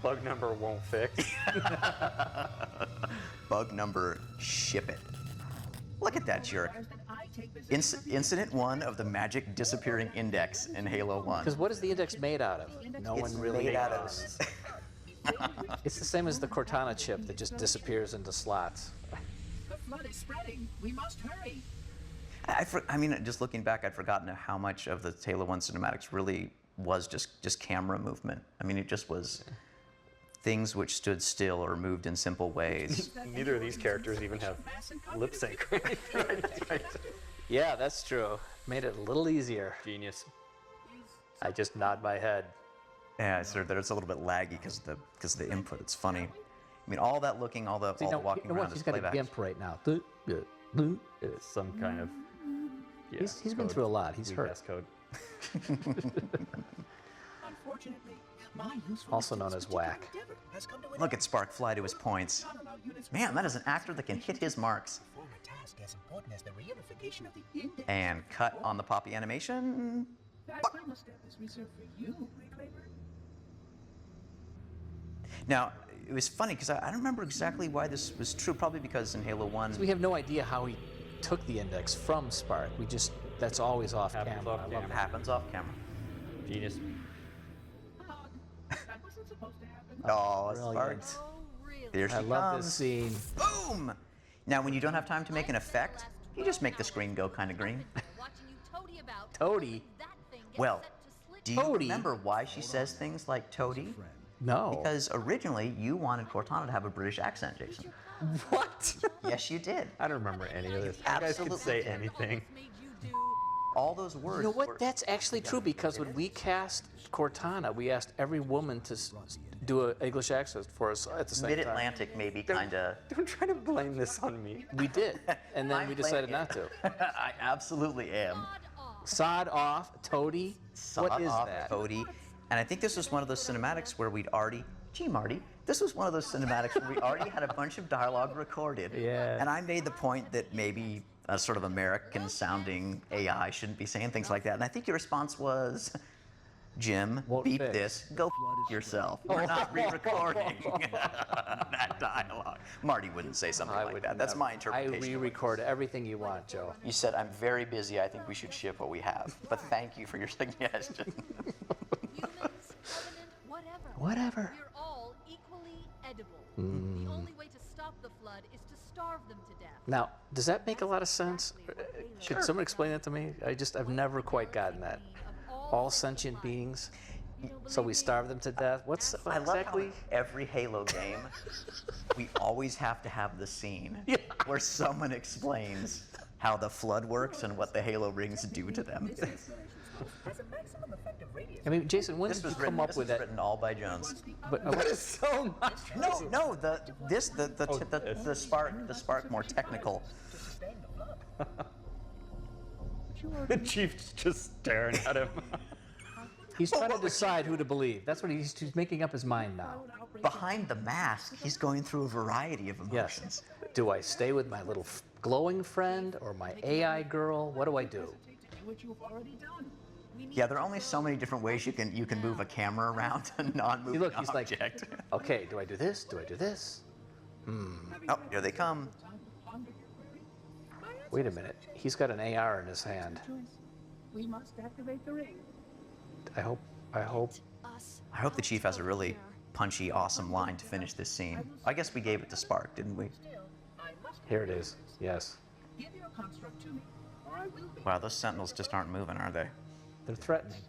Bug number won't fix. Bug number, ship it. Look at that jerk. Incident 1 of the magic disappearing index in Halo 1. Because what is the index made out of? No It's one really made out of- knows. It's the same as the Cortana chip that just disappears into slots. The flood is spreading. We must hurry. I mean, just looking back, I'd forgotten how much of the Halo 1 cinematics really was just camera movement. I mean, it just was things which stood still or moved in simple ways. Neither of these characters even have lip sync. Right? Yeah, that's true. Made it a little easier. Genius. I just nod my head. Yeah, sort of, there's a little bit laggy because of the input. It's funny. I mean, all that looking, all the walking around He's is got a playback. gimp right now. Some kind of. Yeah, He's been through a lot. He's weak hurt. ass code. Unfortunately, my useful Also known as whack. endeavor has come to an Look at Spark fly to his points. Man, that is an actor that can hit his marks. Perform a task as important as the reunification of the index. And cut on the poppy animation. That final step is reserved for you, Reclaimer. Now, it was funny because I don't remember exactly why this was true. Probably because in Halo 1, We have no idea how he took the index from Spark. That's always off Happens camera. off I love camera. that. happens off camera. Genius. That wasn't supposed to happen. Oh, Brilliant. Sparks. Oh, really? There she I love comes. this scene. Boom! Now, when you don't have time to make an effect, you just make the screen go kind of green. Watching you toady about. Toady? That thing gets Well, set to slit. do you Toady? remember why she says things like toady? No. Because originally you wanted Cortana to have a British accent, Jason. What? Yes, you did. I don't remember any of this. You guys Absolutely could say did. anything. Made you do. All those words. You know were- what? That's actually true because when we cast Cortana, we asked every woman to do an English accent for us at the same time. Mid-Atlantic, maybe, kind of. Don't try to blame this on me. We did, and then I'm we decided blaming not to. I absolutely am. Odd off. Sod off, toady. What Sawed is off that? Toady. And I think this was one of those cinematics where we'd already. Gee, Marty, this was one of those cinematics where we already had a bunch of dialogue recorded. Yeah. And I made the point that maybe a sort of American-sounding AI shouldn't be saying things like that. And I think your response was, Jim, Won't beep fix. this, go yourself. We're not re-recording that dialogue. Marty wouldn't say something I like would that. That's never. my interpretation. I of it. re-record everything you want, Joe. You said, I'm very busy. I think we should ship what we have. But thank you for your suggestion. Humans, covenant, whatever. Whatever. We're all equally edible. Mm. The only way to stop the flood is to starve them to death. Now, does that make a lot of sense? Could someone explain that to me? I've never quite gotten that. All sentient beings, so we starve them to death. What's I love exactly? how in every Halo game, we always have to have the scene where someone explains how the flood works and what the Halo rings do to them. Has a maximum effective radius. I mean, Jason, when This did you was come written. up This with was that? written all by Jones. But, That is so much. No, the spark more technical. To sustain the flood. The chief's just staring at him. He's trying to decide who to believe. That's what he's making up his mind now. Behind the mask, he's going through a variety of emotions. Yes. Do I stay with my little glowing friend or my AI girl? What do I do? Yeah, there are only so many different ways you can move a camera around a non-moving See, look, he's like, object. okay, do I do this? Do I do this? Oh, here they come. Wait a minute. He's got an AR in his hand. We must activate the ring. I hope. I hope the Chief has a really punchy, awesome line to finish this scene. I guess we gave it to Spark, didn't we? Here it is. Yes. Give your construct to me, or I will be. Wow, those Sentinels just aren't moving, are they? They're threatening.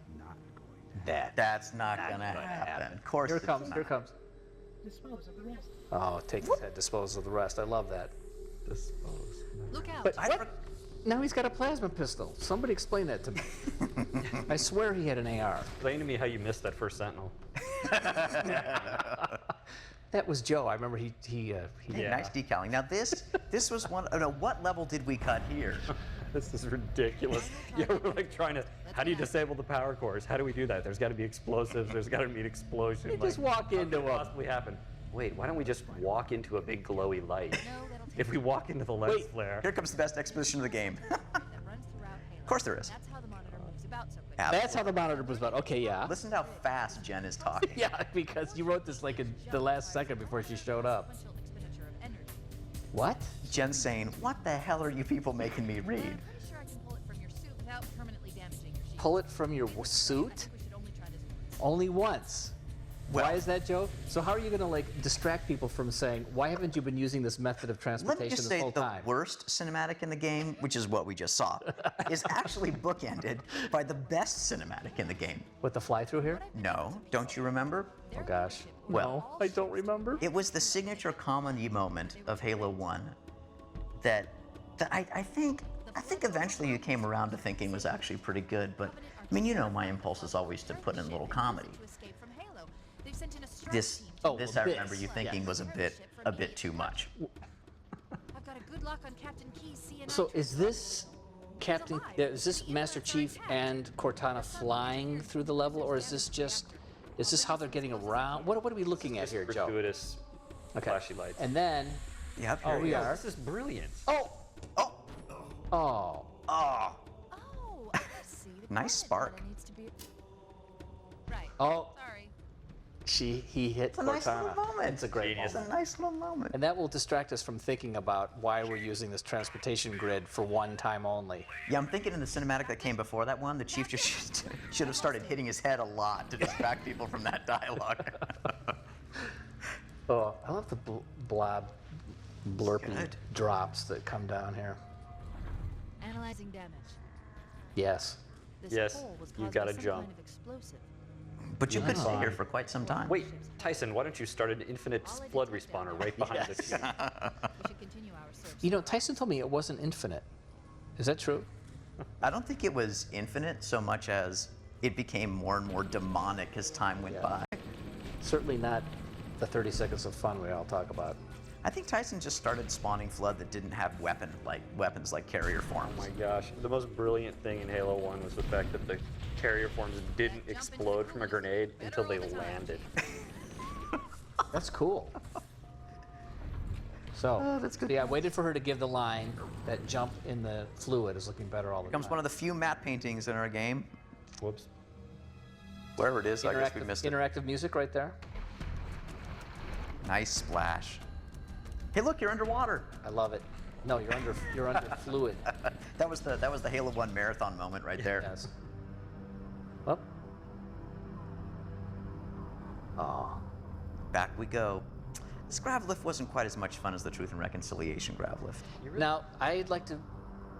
That's not gonna happen. Of course Here it's it comes. not. Here it comes. Dispose of the rest. Oh, take his head, dispose of the rest. I love that. Dispose. Look out. But what? Now he's got a plasma pistol. Somebody explain that to me. I swear he had an AR. Explain to me how you missed that first Sentinel. That was Joe. I remember he Hey, Yeah. nice decaling. Now this was one. Oh no, what level did we cut here? This is ridiculous. Yeah, we're like trying to. How do you disable the power cores? How do we do that? There's got to be explosives. There's got to be an explosion. You just walk how into could it a- possibly happen? Wait, why don't we just walk into a big glowy light? No, that'll take If we walk into the lens Wait. flare. Here comes the best exposition of the game. that runs throughout Halo. Of course there is. That's how the monitor moves about so quickly. That's how the monitor was about. Okay, yeah. Listen to how fast Jen is talking. Yeah, because you wrote this like in the last second before she showed up. Sequential expenditure of energy. What? Jen's saying, "What the hell are you people making me read?" I'm pretty sure I can pull it from your suit without permanently damaging your sheet. Pull it from your I suit? think we should only try this once. Only once. Well- Why is that, Joe? So how are you going to like distract people from saying, why haven't you been using this method of Let me transportation just this say whole the time? worst cinematic in the game, which is what we just saw, is actually bookended by the best cinematic in the game. With the fly through here? No, don't you remember? Oh gosh. Well- no, I don't remember. It was the signature comedy moment of Halo 1 that I think eventually you came around to thinking was actually pretty good, but I mean, you know my impulse is always to put in a little comedy. To escape from Halo. They've sent in a strike This team. Oh, this well, I remember this, you thinking yes. was a bit too much. I've got a good lock on Captain Key's CNI. So is this Captain, is this Master Chief and Cortana flying through the level, or is this how they're getting around? What are we looking at here, Joe? Gratuitous Okay. flashy lights. And then, Yep. oh, here we you go. are. This is brilliant. Oh, Oh, oh. oh. Oh, I see. The Nice coordinate spark. data needs to be... Right. Oh. Sorry. He hit It's a nice little Cortana. moment. It's a great It's moment. a nice little moment. And that will distract us from thinking about why we're using this transportation grid for one time only. Yeah, I'm thinking in the cinematic that came before that one, the Chief just should have started hitting his head a lot to distract people from that dialogue. Oh, I love the blob, blurpy Good. drops that come down here. Analyzing damage. Yes. This Yes, hole was you've caused gotta by some jump. kind of explosive. But you could stay Yeah. here for quite some time. Wait, Tyson, why don't you start an infinite flood respawner right behind the Chief? We should continue our search. You know, Tyson told me it wasn't infinite. Is that true? I don't think it was infinite so much as it became more and more demonic as time went Yeah. by. Certainly not the 30 seconds of fun we all talk about. I think Tyson just started spawning Flood that didn't have weapons like carrier forms. Oh my gosh, the most brilliant thing in Halo 1 was the fact that the carrier forms didn't explode from a grenade until they landed. That's cool. So, that's good. yeah, I waited for her to give the line that jump in the fluid is looking better all the Becomes time. one of the few matte paintings in our game. Whoops. Wherever it is, I guess we missed it. Interactive music right there. Nice splash. Hey, look, you're underwater. I love it. No, you're under fluid. That was the Halo 1 marathon moment right there. Yes. Up. Oh. Back we go. This grav lift wasn't quite as much fun as the Truth and Reconciliation grav lift. Now, I'd like to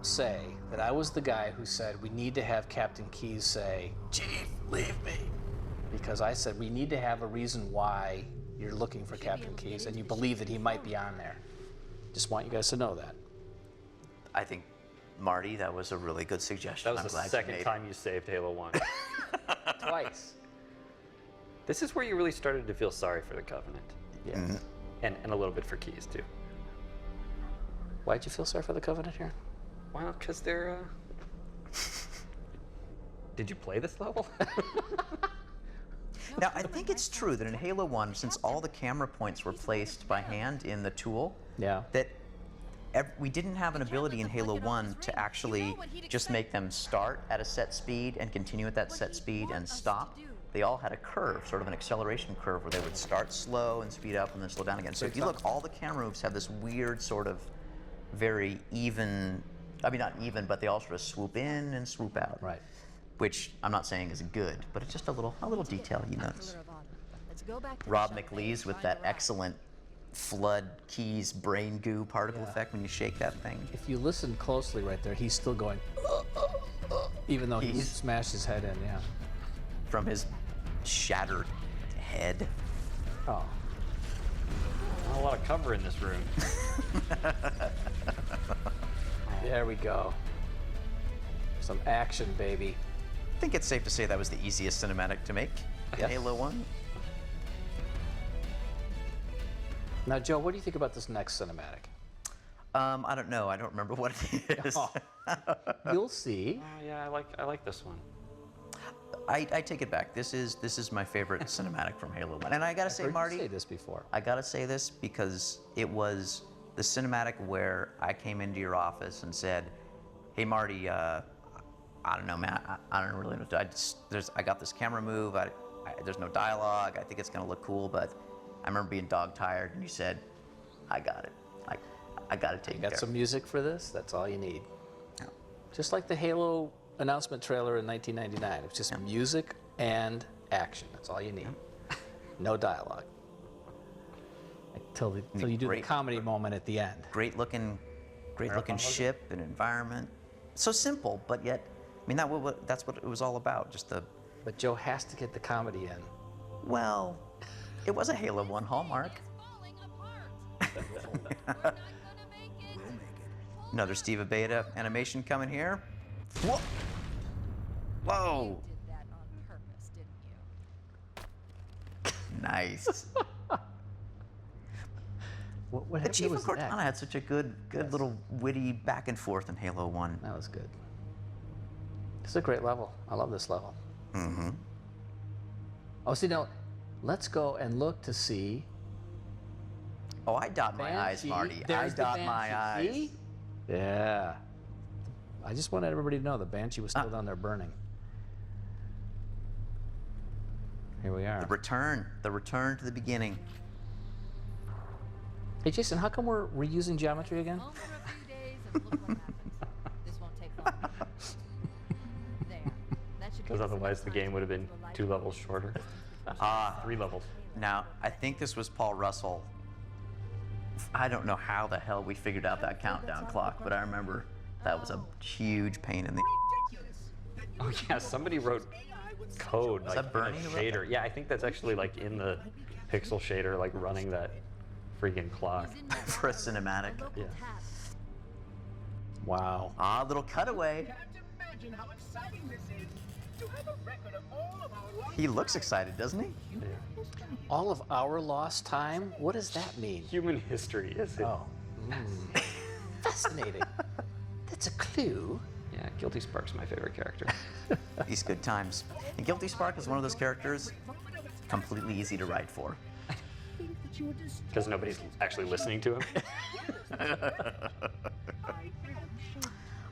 say that I was the guy who said we need to have Captain Keyes say, "Chief, leave me," because I said we need to have a reason why you're looking for Captain Keyes and you believe that he might be on there. Just want you guys to know that. I think, Marty, that was a really good suggestion. That I'm was the glad you second made it. time you saved Halo 1. Twice. This is where you really started to feel sorry for the Covenant. Yeah. Mm-hmm. And a little bit for Keyes, too. Why'd you feel sorry for the Covenant here? Well, because they're Did you play this level? Now, I think it's true that in Halo 1, since all the camera points were placed by hand in the tool, that we didn't have an ability in Halo 1 to actually just make them start at a set speed and continue at that set speed and stop. They all had a curve, sort of an acceleration curve, where they would start slow and speed up and then slow down again. So if you look, all the camera moves have this weird sort of very even, I mean, not even, but they all sort of swoop in and swoop out. Right. Which I'm not saying is good, but it's just a little detail you notice. Rob McLeese with that excellent flood keys brain goo particle effect when you shake that thing. If you listen closely right there, he's still going, even though he's smashed his head in, From his shattered head. Oh. Not a lot of cover in this room. There we go. Some action, baby. I think it's safe to say that was the easiest cinematic to make in Halo 1. Now, Joe, what do you think about this next cinematic? I don't know. I don't remember what it is. Oh. You'll see. Yeah, I like this one. I take it back. This is my favorite cinematic from Halo 1. And I gotta say, Marty, I've heard you say this before. I gotta say this because it was the cinematic where I came into your office and said, "Hey, Marty, I don't know, man. I don't really know. I got this camera move. There's no dialogue. I think it's gonna look cool, but I remember being dog tired, and you said, I got it. I got it taken care of." Got some music for this? That's all you need. Yeah. Just like the Halo announcement trailer in 1999. It was just music and action. That's all you need. No dialogue. Until you do the comedy moment at the end. Great looking ship and environment. So simple, but yet, I mean, that's what it was all about. Just the. But Joe has to get the comedy in. Well, it was a Halo 1 hallmark. Another Steve Beta animation coming here. Whoa! Whoa! You did that on purpose, didn't you? Nice. What The Chief of was that? Cortana had such a good little witty back and forth in Halo 1. That was good. This is a great level. I love this level. Mm-hmm. Oh, see, now, let's go and look to see. Oh, I dot my eyes, Banshee. Marty. There's I the dot my Banshee. eyes. See? Yeah. I just wanted everybody to know the Banshee was still down there burning. Here we are. The return to the beginning. Hey, Jason, how come we're reusing geometry again? Over a few days and look what happens. This won't take long. There. That should Because give us otherwise enough the time game would have been to 2 levels shorter. 3 levels. Now, I think this was Paul Russell. I don't know how the hell we figured out that countdown clock, but I remember that was a huge pain in the. Oh yeah, somebody wrote code like that Bernie in who a wrote that? shader. Yeah, I think that's actually like in the pixel shader, like running that freaking clock. For a cinematic. Yeah. Wow. Little cutaway. Can't imagine how exciting this is to have a record of all of our lives. He looks excited, doesn't he? All of our lost time? What does that mean? Human history, is it? Oh. Fascinating. That's a clue. Yeah, Guilty Spark's my favorite character. These good times. And Guilty Spark is one of those characters completely easy to write for. Because nobody's actually listening to him.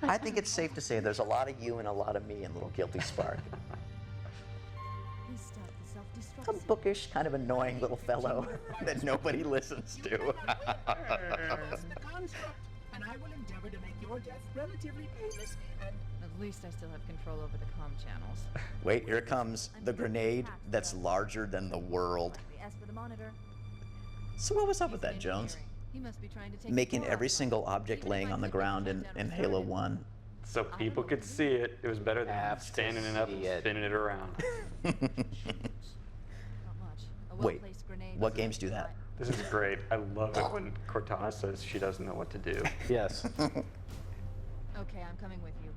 I think it's safe to say there's a lot of you and a lot of me in little Guilty Spark. Restart the self-destruct A bookish, kind of annoying little fellow that nobody listens to. And I will endeavor to make your death relatively painless and At least I still have control over the comm channels. Wait, here comes the grenade that's larger than the world. As for the monitor, So what was up with that, Jones? he must be trying to take Making the every floor single off. object Even if laying I on the took the ground countdown in was Halo started. 1. So people could see it. It was better than Have to standing it up and see it. spinning it around. Not much. A Wait, well-placed grenade what was games do that? This is great. I love it when Cortana says she doesn't know what to do. Yes. Okay, I'm coming with you.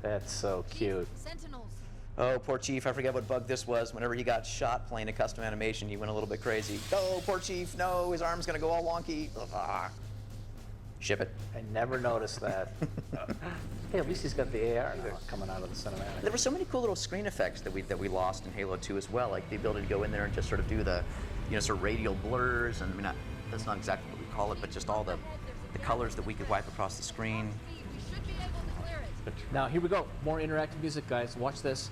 That's so cute. Sentinels. Oh, poor Chief. I forget what bug this was. Whenever he got shot playing a custom animation, he went a little bit crazy. Oh, poor Chief. No, his arm's going to go all wonky. Ah. Ship it. I never noticed that. Hey, at least he's got the AR now coming out of the cinematic. There were so many cool little screen effects that we lost in Halo 2 as well, like the ability to go in there and just sort of do the, sort of radial blurs, and I mean, that's not exactly what we call it, but just all the colors that we could wipe across the screen. We should be able to clear it. Now, here we go. More interactive music, guys. Watch this.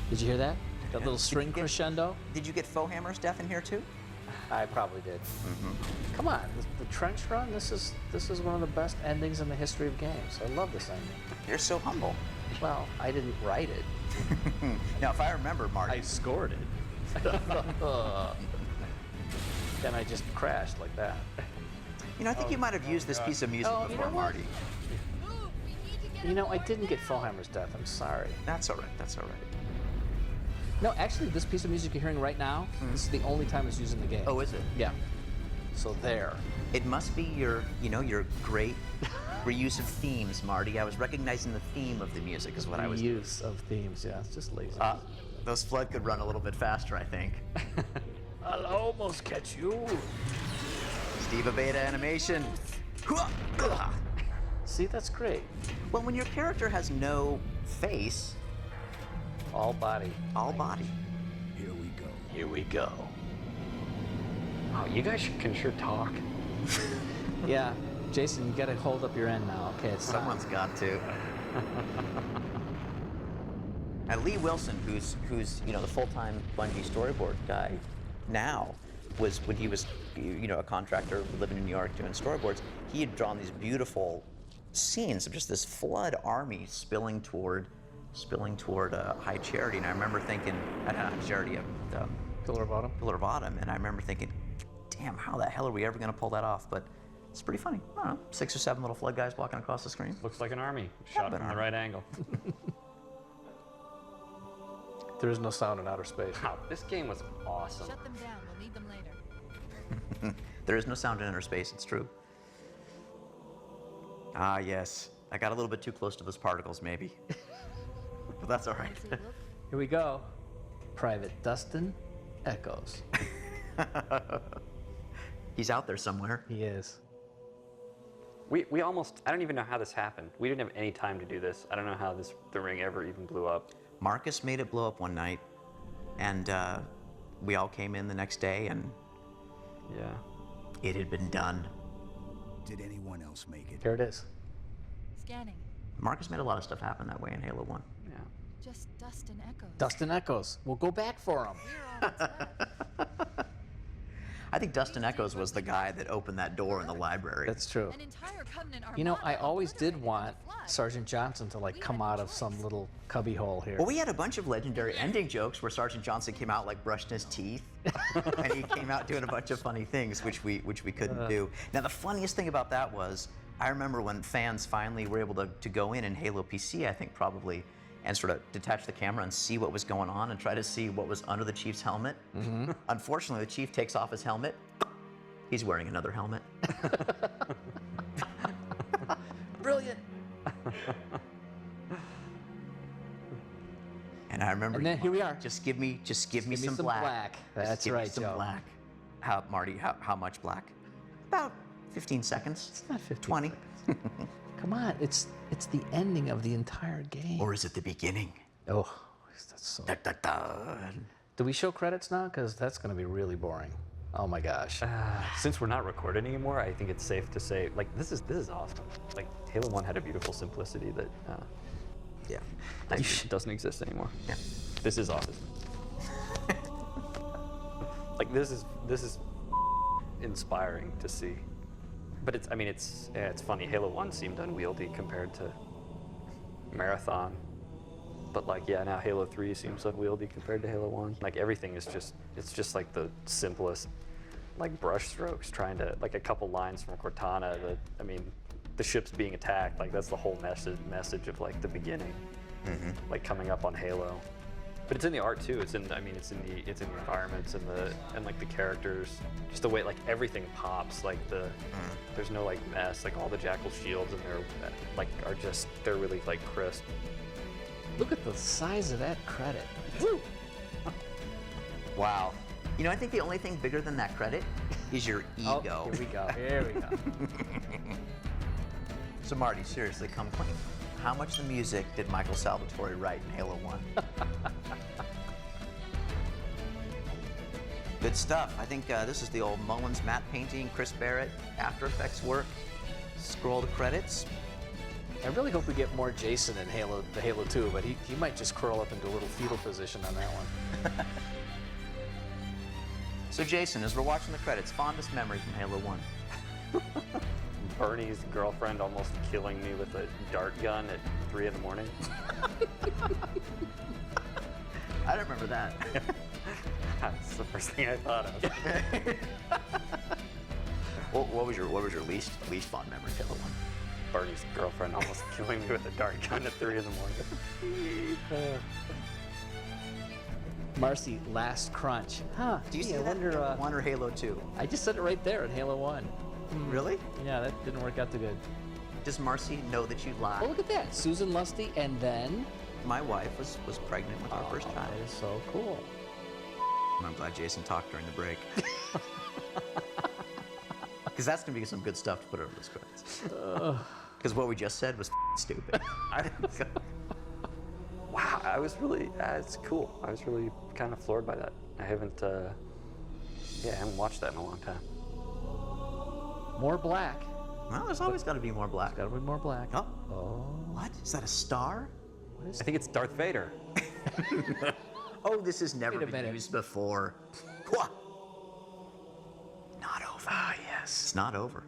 Did you hear that? That little string crescendo? Did you get faux hammer's death in here too? I probably did. Come on, the trench run. This is one of the best endings in the history of games. I love this ending. You're so humble. Well, I didn't write it. Now, if I remember, Marty, I scored it. Then I just crashed like that. I think you might have used this piece of music Oh, you before, know what? Marty. Move. We need to get I didn't get Fohammer's death. I'm sorry. That's all right. That's all right. No, actually, this piece of music you're hearing right now, this is the only time it's used in the game. Oh, is it? Yeah. So there. It must be your great reuse of themes, Marty. I was recognizing the theme of the music is what I was doing. Use of themes, yeah. It's just lazy. Those Flood could run a little bit faster, I think. I'll almost catch you. Steve Abeta animation. See, that's great. Well, when your character has no face, All body. all body. Here we go. Here we go. Oh, you guys can sure talk. Yeah, Jason, you gotta hold up your end now. Okay, it's Someone's got to. And Lee Wilson, who's the full-time Bungie storyboard guy now, was when he was a contractor living in New York doing storyboards. He had drawn these beautiful scenes of just this flood army spilling toward High Charity, and I remember thinking, not High Charity, Pillar of Autumn. Pillar of Autumn, and I remember thinking, damn, how the hell are we ever going to pull that off? But it's pretty funny. I don't know, 6 or 7 little flood guys walking across the screen. Looks like an army shot from the right angle. There is no sound in outer space. Wow, this game was awesome. Shut them down. We'll need them later. There is no sound in inner space, it's true. Ah, yes. I got a little bit too close to those particles, maybe. But that's all right. Does it look? Here we go. Private Dustin Echoes. He's out there somewhere. He is. We almost, I don't even know how this happened. We didn't have any time to do this. I don't know how the ring ever even blew up. Marcus made it blow up one night, and we all came in the next day, and Yeah. it had been done. Did anyone else make it? Here it is. Scanning. Marcus made a lot of stuff happen that way in Halo 1. Yeah. Just dust and echoes. Dustin Echoes. We'll go back for him. We're all that's left. I think Dustin Echoes was the guy that opened that door in the library. That's true. An entire Covenant You know, armada I always did obliterated want in the flood. Sergeant Johnson to come out of some little cubby hole here. Well, we had a bunch of legendary ending jokes where Sergeant Johnson came out like brushing his teeth, and he came out doing a bunch of funny things, which we couldn't do. Now, the funniest thing about that was, I remember when fans finally were able to go in Halo PC, I think probably, and sort of detach the camera and see what was going on and try to see what was under the Chief's helmet. Unfortunately, the Chief takes off his helmet. He's wearing another helmet. Brilliant. And I remember, And then here we are. Just give me some some black. black. Just That's give me right, some Joe. black. How, Marty? How much black? About 15 seconds. It's not 15 20. Come on, it's the ending of the entire game. Or is it the beginning? Oh, that's so. Da, da, da. Do we show credits now? Because that's going to be really boring. Oh my gosh. Since we're not recording anymore, I think it's safe to say, like, this is awesome. Like, Halo 1 had a beautiful simplicity that Yeah. doesn't exist anymore. Yeah. This is awesome. Like, this is inspiring to see. But it's funny. Halo 1 seemed unwieldy compared to Marathon. But like, yeah, now Halo 3 seems unwieldy compared to Halo 1. Like, everything is just like the simplest, like, brush strokes, trying to, like, a couple lines from Cortana that, I mean, the ship's being attacked, like, that's the whole message of, like, the beginning, like, coming up on Halo. But it's in the art too. It's in the environments and like the characters, just the way, like, everything pops. Like there's no, like, mess. Like, all the Jackal shields and they're really, like, crisp. Look at the size of that credit. Wow. You know, I think the only thing bigger than that credit is your Oh, ego. here we go. Here we go. So Marty, seriously, come clean. How much of the music did Michael Salvatore write in Halo 1? Good stuff. I think this is the old Mullins matte painting, Chris Barrett, After Effects work. Scroll the credits. I really hope we get more Jason in the Halo 2, but he might just curl up into a little fetal position on that one. So Jason, as we're watching the credits, fondest memory from Halo 1. Bernie's girlfriend almost killing me with a dart gun at 3 in the morning. I don't remember that. That's the first thing I thought of. What was your least fond memory of Halo 1? Bernie's girlfriend almost killing me with a dart gun at 3 in the morning. Marcy, last crunch. Huh. Do you gee, see I that in wonder, Halo 1 or Halo 2? I just said it right there in Halo 1. Really? Yeah, that didn't work out too good. Does Marcy know that you lied? Oh, look at that. Susan Lusty, and then... My wife was pregnant with our first child. That is so cool. And I'm glad Jason talked during the break. Because that's going to be some good stuff to put over those credits. Because what we just said was stupid. Wow, I was really, it's cool. I was really kind of floored by that. I haven't watched that in a long time. More black. Well, there's always got to be more black. Gotta be more black. Oh. Oh. What? Is that a star? I think it's Darth Vader. Oh, this has never Wait a been minute. used before. What? Not over. Ah, yes. It's not over.